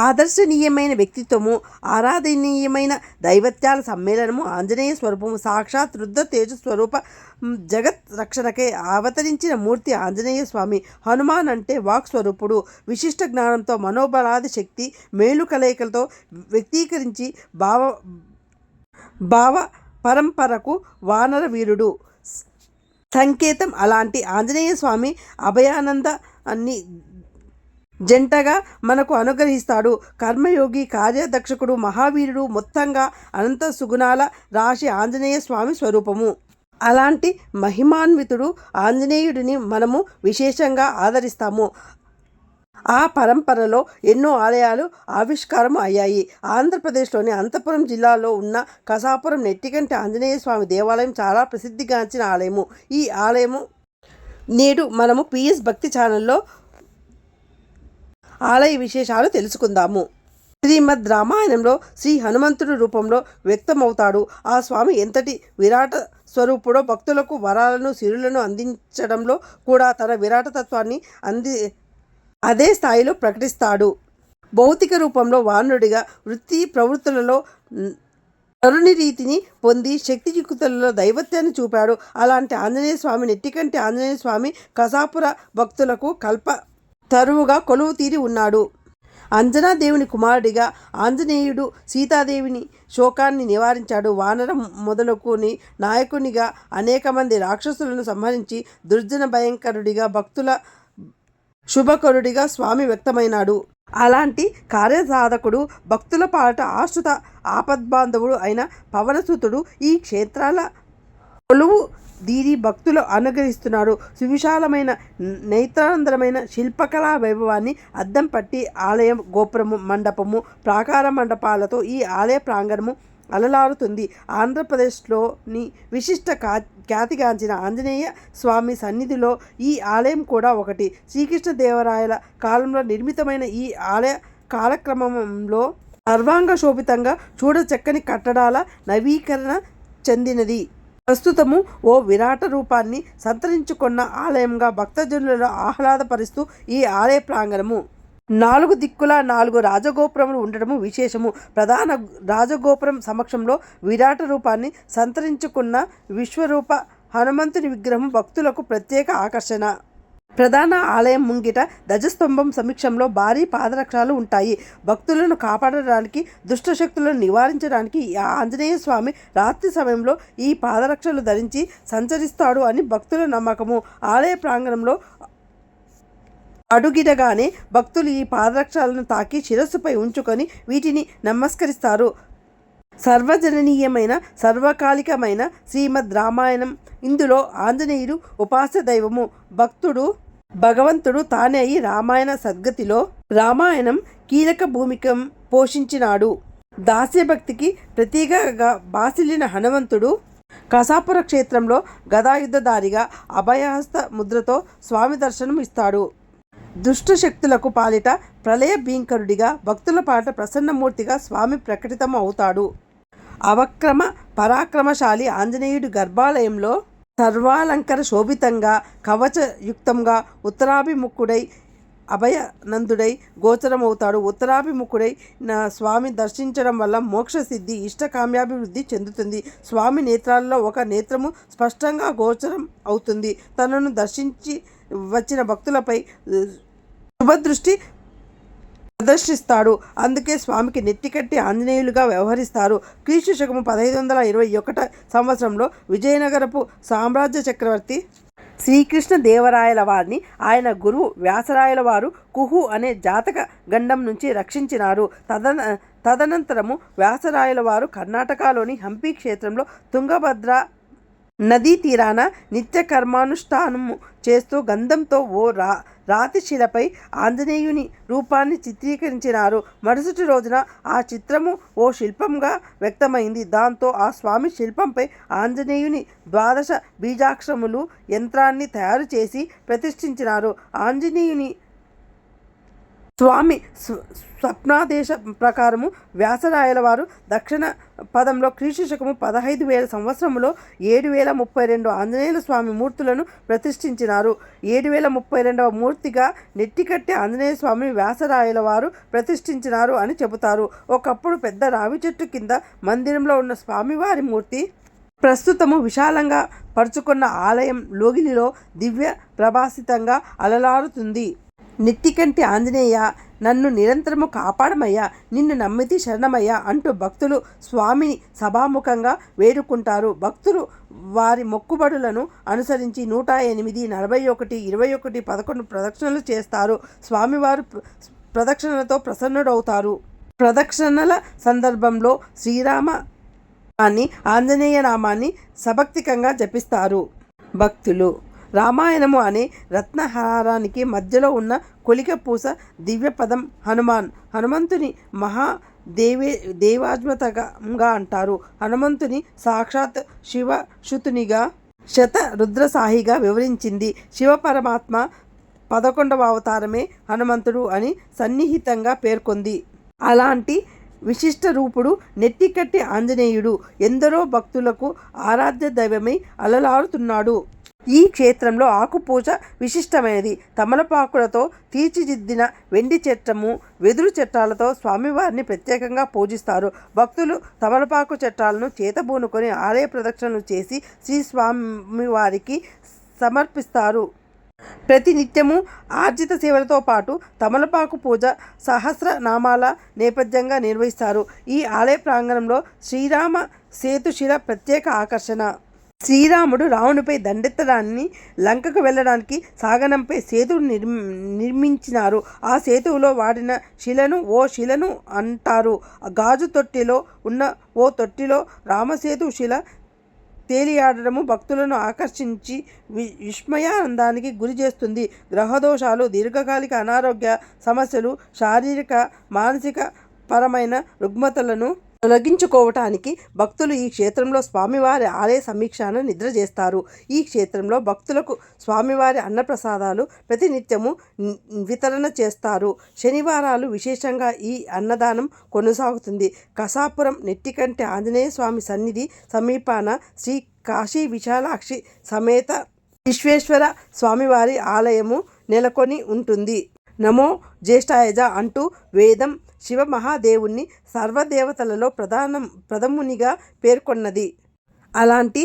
ఆదర్శనీయమైన వ్యక్తిత్వము, ఆరాధనీయమైన దైవత్యాల సమ్మేళనము, ఆంజనేయ స్వరూపము, సాక్షాత్ రుద్ర తేజస్వరూప జగత్ రక్షణకై అవతరించిన మూర్తి ఆంజనేయ స్వామి. హనుమాన్ అంటే వాక్ స్వరూపుడు. విశిష్ట జ్ఞానంతో, మనోబలాది శక్తి, మేలు కలయికలతో వ్యక్తీకరించి భావ పరంపరకు వానర వీరుడు సంకేతం. అలాంటి ఆంజనేయ స్వామి అభయానంద అన్ని జంటగా మనకు అనుగ్రహిస్తాడు. కర్మయోగి, కార్యదక్షకుడు, మహావీరుడు, మొత్తంగా అనంత సుగుణాల రాశి ఆంజనేయ స్వామి స్వరూపము. అలాంటి మహిమాన్వితుడు ఆంజనేయుడిని మనము విశేషంగా ఆదరిస్తాము. ఆ పరంపరలో ఎన్నో ఆలయాలు ఆవిష్కారం అయ్యాయి. ఆంధ్రప్రదేశ్లోని అనంతపురం జిల్లాలో ఉన్న కసాపురం నెట్టికంటి ఆంజనేయ స్వామి దేవాలయం చాలా ప్రసిద్ధిగాంచిన ఆలయము. ఈ ఆలయము నేడు మనము PS భక్తి ఛానల్లో ఆలయ విశేషాలు తెలుసుకుందాము. శ్రీమద్ రామాయణంలో శ్రీ హనుమంతుడి రూపంలో వ్యక్తమవుతాడు. ఆ స్వామి ఎంతటి విరాట స్వరూపుడో భక్తులకు వరాలను, సిరులను అందించడంలో కూడా తన విరాటతత్వాన్ని అదే స్థాయిలో ప్రకటిస్తాడు. భౌతిక రూపంలో వానరుడిగా, వృత్తి ప్రవృత్తులలో నరుని రీతిని పొంది, శక్తియుక్తులలో దైవత్యాన్ని చూపాడు. అలాంటి ఆంజనేయ స్వామి, నెట్టికంటి ఆంజనేయ స్వామి కసాపుర భక్తులకు కల్ప తరువుగా కొలువు తీరి ఉన్నాడు. అంజనాదేవుని కుమారుడిగా ఆంజనేయుడు సీతాదేవిని శోకాన్ని నివారించాడు. వానర మొదలుకొని నాయకునిగా అనేక మంది రాక్షసులను సంహరించి దుర్జన భయంకరుడిగా, భక్తుల శుభకరుడిగా స్వామి వ్యక్తమైనాడు. అలాంటి కార్యసాధకుడు, భక్తుల పాట ఆశ్రిత ఆపద్బాంధవుడు అయిన పవనసుతుడు ఈ క్షేత్రాల కొలువు దీరి భక్తులు అనుగ్రహిస్తున్నాడు. సువిశాలమైన నేత్రానందమైన శిల్పకళా వైభవాన్ని అద్దం పట్టి ఆలయం గోపురము, మండపము, ప్రాకార మండపాలతో ఈ ఆలయ ప్రాంగణము అలలారుతుంది. ఆంధ్రప్రదేశ్లోని విశిష్ట ఖ్యాతిగాంచిన ఆంజనేయ స్వామి సన్నిధిలో ఈ ఆలయం కూడా ఒకటి. శ్రీకృష్ణదేవరాయల కాలంలో నిర్మితమైన ఈ ఆలయ కాలక్రమంలో సర్వాంగ శోభితంగా చూడచక్కని కట్టడాల నవీకరణ చెందినది. ప్రస్తుతము ఓ విరాట రూపాన్ని సంతరించుకున్న ఆలయంగా భక్తజనులను ఆహ్లాదపరుస్తూ ఈ ఆలయ ప్రాంగణము 4 దిక్కులా 4 రాజగోపురములు ఉండటము విశేషము. ప్రధాన రాజగోపురం సమక్షంలో విరాట రూపాన్ని సంతరించుకున్న విశ్వరూప హనుమంతుని విగ్రహం భక్తులకు ప్రత్యేక ఆకర్షణ. ప్రధాన ఆలయం ముంగిట ధ్వజస్తంభం సమీక్షంలో భారీ పాదరక్షలు ఉంటాయి. భక్తులను కాపాడడానికి, దుష్టశక్తులను నివారించడానికి ఆంజనేయ స్వామి రాత్రి సమయంలో ఈ పాదరక్షలు ధరించి సంచరిస్తాడు అని భక్తుల నమ్మకము. ఆలయ ప్రాంగణంలో అడుగిడగానే భక్తులు ఈ పాదరక్షలను తాకి శిరస్సుపై ఉంచుకొని వీటిని నమస్కరిస్తారు. సర్వజననీయమైన, సర్వకాలికమైన శ్రీమద్ రామాయణం. ఇందులో ఆంజనేయుడు ఉపాస్య దైవము. భగవంతుడు తానే అయి రామాయణ సద్గతిలో రామాయణం కీలక భూమిక పోషించినాడు. దాస్యభక్తికి ప్రతీకగా బాసిల్లిన హనుమంతుడు కసాపుర క్షేత్రంలో గదాయుధధారిగా అభయహస్త ముద్రతో స్వామి దర్శనం ఇస్తాడు. దుష్టశక్తులకు పాలిట ప్రళయ భీంకరుడిగా, భక్తుల పాట ప్రసన్నమూర్తిగా స్వామి ప్రకటితం అవుతాడు. అవక్రమ పరాక్రమశాలి ఆంజనేయుడి గర్భాలయంలో సర్వాలంకర శోభితంగా, కవచయుక్తంగా, ఉత్తరాభిముఖుడై అభయనందుడై గోచరమవుతాడు. ఉత్తరాభిముఖుడై స్వామి దర్శించడం వల్ల మోక్షసిద్ధి, ఇష్టకామ్యాభివృద్ధి చెందుతుంది. స్వామి నేత్రాల్లో ఒక నేత్రము స్పష్టంగా గోచరం అవుతుంది. తనను దర్శించి వచ్చిన భక్తులపై శుభదృష్టి ప్రదర్శిస్తాడు. అందుకే స్వామికి నెట్టికట్టి ఆంజనేయులుగా వ్యవహరిస్తారు. క్రీస్తు శకము 1521 సంవత్సరంలో విజయనగరపు సామ్రాజ్య చక్రవర్తి శ్రీకృష్ణదేవరాయల వారిని ఆయన గురువు వ్యాసరాయల వారు కుహు అనే జాతక గండం నుంచి రక్షించినారు. తదనంతరము వ్యాసరాయల వారు కర్ణాటకలోని హంపి క్షేత్రంలో తుంగభద్ర నదీ తీరాన నిత్య కర్మానుష్ఠానము చేస్తూ గంధంతో ఓ రాతి శిలపై ఆంజనేయుని రూపాన్ని చిత్రీకరించినారు. మరుసటి రోజున ఆ చిత్రము ఓ శిల్పంగా వ్యక్తమైంది. దాంతో ఆ స్వామి శిల్పంపై ఆంజనేయుని 12 బీజాక్షరములు యంత్రాన్ని తయారు చేసి ప్రతిష్ఠించినారు. ఆంజనేయుని స్వామి స్వప్నాదేశ ప్రకారము వ్యాసరాయల వారు దక్షిణ పదంలో క్రీస్తుశకము 15,000 సంవత్సరంలో 7,032 ఆంజనేయుల స్వామి మూర్తులను ప్రతిష్ఠించినారు. 7,032వ మూర్తిగా నెట్టికట్టి ఆంజనేయ స్వామిని వ్యాసరాయల వారు ప్రతిష్ఠించినారు అని చెబుతారు. ఒకప్పుడు పెద్ద రావి చెట్టు కింద మందిరంలో ఉన్న స్వామివారి మూర్తి ప్రస్తుతము విశాలంగా పరుచుకున్న ఆలయం లోగిలిలో దివ్య ప్రభాసితంగా అలలారుతుంది. నెట్టికంటి ఆంజనేయ, నన్ను నిరంతరము కాపాడమయ్యా, నిన్ను నమ్మితి శరణమయ్యా అంటూ భక్తులు స్వామిని సభాముఖంగా వేడుకుంటారు. భక్తులు వారి మొక్కుబడులను అనుసరించి 108, 41, 21, 11 ప్రదక్షిణలు చేస్తారు. స్వామివారు ప్రదక్షిణలతో ప్రసన్నుడవుతారు. ప్రదక్షిణల సందర్భంలో శ్రీరామ ఆంజనేయ నామాన్ని సభక్తికంగా జపిస్తారు. భక్తులు రామాయణము అనే రత్నహారానికి మధ్యలో ఉన్న కొలిక పూస దివ్యపదం హనుమంతుని దేవాజ్మతంగా అంటారు. హనుమంతుని సాక్షాత్ శివసుతునిగా శతరుద్రసాహిగా వివరించింది. శివపరమాత్మ 11వ అవతారమే హనుమంతుడు అని సన్నిహితంగా పేర్కొంది. అలాంటి విశిష్ట రూపుడు నెట్టికట్టి ఆంజనేయుడు ఎందరో భక్తులకు ఆరాధ్య దైవమై అలలారుతున్నాడు. ఈ క్షేత్రంలో ఆకుపూజ విశిష్టమైనది. తమలపాకులతో తీర్చిదిద్దిన వెండి చట్రము, వెదురు చట్టాలతో స్వామివారిని ప్రత్యేకంగా పూజిస్తారు. భక్తులు తమలపాకు చట్టాలను చేతబూనుకొని ఆలయ ప్రదక్షిణలు చేసి శ్రీ స్వామివారికి సమర్పిస్తారు. ప్రతి నిత్యము ఆర్జిత సేవలతో పాటు తమలపాకు పూజ సహస్రనామాల నేపథ్యంగా నిర్వహిస్తారు. ఈ ఆలయ ప్రాంగణంలో శ్రీరామ సేతుశిల ప్రత్యేక ఆకర్షణ. శ్రీరాముడు రావణుపై దండెత్తడాన్ని లంకకు వెళ్ళడానికి సాగనంపై సేతువు నిర్మించినారు. ఆ సేతువులో వాడిన శిలను ఓ శిలను అంటారు. గాజు తొట్టిలో ఉన్న ఓ తొట్టిలో రామసేతు శిల తేలియాడడము భక్తులను ఆకర్షించి విస్మయానందానికి గురి చేస్తుంది. గ్రహదోషాలు, దీర్ఘకాలిక అనారోగ్య సమస్యలు, శారీరక మానసిక పరమైన రుగ్మతలను తొలగించుకోవటానికి భక్తులు ఈ క్షేత్రంలో స్వామివారి ఆలయ సమీక్షను నిద్ర చేస్తారు. ఈ క్షేత్రంలో భక్తులకు స్వామివారి అన్నప్రసాదాలు ప్రతినిత్యము వితరణ చేస్తారు. శనివారాలు విశేషంగా ఈ అన్నదానం కొనసాగుతుంది. కసాపురం నెట్టికంటి ఆంజనేయ స్వామి సన్నిధి సమీపాన శ్రీ కాశీ విశాలాక్షి సమేత విశ్వేశ్వర స్వామివారి ఆలయము నెలకొని ఉంటుంది. నమో జ్యేష్ఠాయజ అంటూ వేదం శివ మహాదేవుణ్ణి సర్వదేవతలలో ప్రథమునిగా పేర్కొన్నది. అలాంటి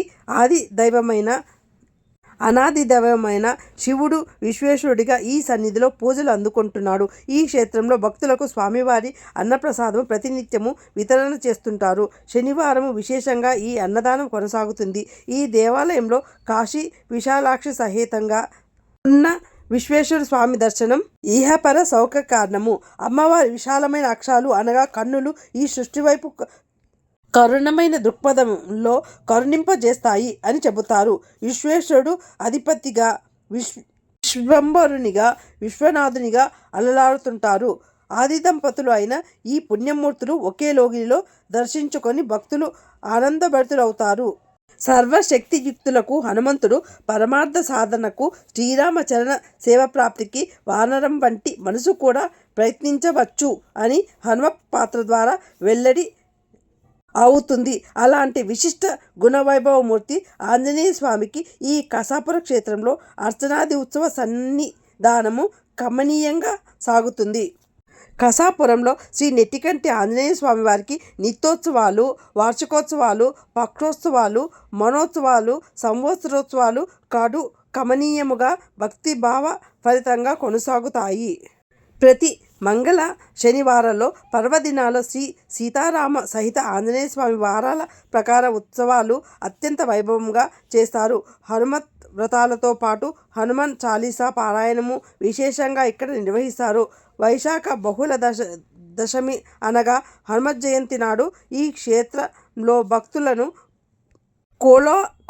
అనాది దైవమైన శివుడు విశ్వేశ్వరుడిగా ఈ సన్నిధిలో పూజలు అందుకుంటున్నాడు. ఈ క్షేత్రంలో భక్తులకు స్వామివారి అన్నప్రసాదం ప్రతినిత్యము వితరణ చేస్తుంటారు. శనివారం విశేషంగా ఈ అన్నదానం కొనసాగుతుంది. ఈ దేవాలయంలో కాశీ విశాలాక్షి సహితంగా ఉన్న విశ్వేశ్వర స్వామి దర్శనం ఈహపర సౌఖ్య కారణము. అమ్మవారి విశాలమైన అక్షాలు అనగా కన్నులు ఈ సృష్టి వైపు కరుణమైన దృక్పథంలో కరుణింపజేస్తాయి అని చెబుతారు. విశ్వేశ్వరుడు అధిపతిగా విశ్వంభరునిగా విశ్వనాథునిగా అలలాడుతుంటారు. ఆది దంపతులు అయిన ఈ పుణ్యమూర్తులు ఒకే లోగిలిలో దర్శించుకొని భక్తులు ఆనందభరితులవుతారు. సర్వశక్తియుక్తులకు హనుమంతుడు పరమార్థ సాధనకు శ్రీరామచరణ సేవప్రాప్తికి వానరం వంటి మనసు కూడా ప్రయత్నించవచ్చు అని హనుమ పాత్ర ద్వారా వెల్లడి అవుతుంది. అలాంటి విశిష్ట గుణవైభవమూర్తి ఆంజనేయ స్వామికి ఈ కసాపుర క్షేత్రంలో అర్చనాది ఉత్సవ సన్నిధానము కమనీయంగా సాగుతుంది. కసాపురంలో శ్రీ నెట్టికంటి ఆంజనేయ స్వామి వారికి నిత్యోత్సవాలు, వార్షికోత్సవాలు, పక్షోత్సవాలు, మనోత్సవాలు, సంవత్సరోత్సవాలు కడు కమనీయముగా భక్తిభావ ఫలితంగా కొనసాగుతాయి. ప్రతి మంగళ శనివారాల్లో పర్వదినాల్లో శ్రీ సీతారామ సహిత ఆంజనేయ స్వామి వారాల ప్రకార ఉత్సవాలు అత్యంత వైభవంగా చేస్తారు. హనుమత్ వ్రతాలతో పాటు హనుమాన్ చాలీసా పారాయణము విశేషంగా ఇక్కడ నిర్వహిస్తారు. వైశాఖ బహుళ దశమి అనగా హనుమత్ జయంతి నాడు ఈ క్షేత్రంలో భక్తులను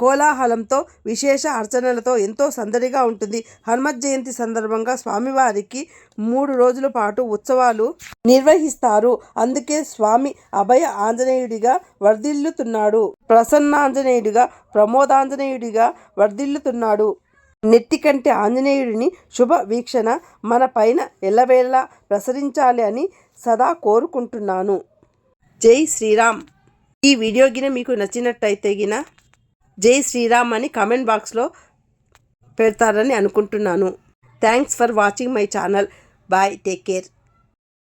కోలాహలంతో విశేష అర్చనలతో ఎంతో సందడిగా ఉంటుంది. హనుమత్ జయంతి సందర్భంగా స్వామివారికి 3 రోజుల పాటు ఉత్సవాలు నిర్వహిస్తారు. అందుకే స్వామి అభయ ఆంజనేయుడిగా వర్ధిల్లుతున్నాడు. ప్రసన్నాంజనేయుడిగా, ప్రమోదాంజనేయుడిగా వర్ధిల్లుతున్నాడు. నెట్టికంటే ఆంజనేయుడిని శుభ వీక్షణ మన పైన ఎల్లవేళలా ప్రసరించాలి అని సదా కోరుకుంటున్నాను. జై శ్రీరామ్. ఈ వీడియో గిన మీకు నచ్చినట్టయితే గిన జై శ్రీరామ్ అని కామెంట్ బాక్స్లో పెడతారని అనుకుంటున్నాను. Thanks for watching my channel. Bye. Take care.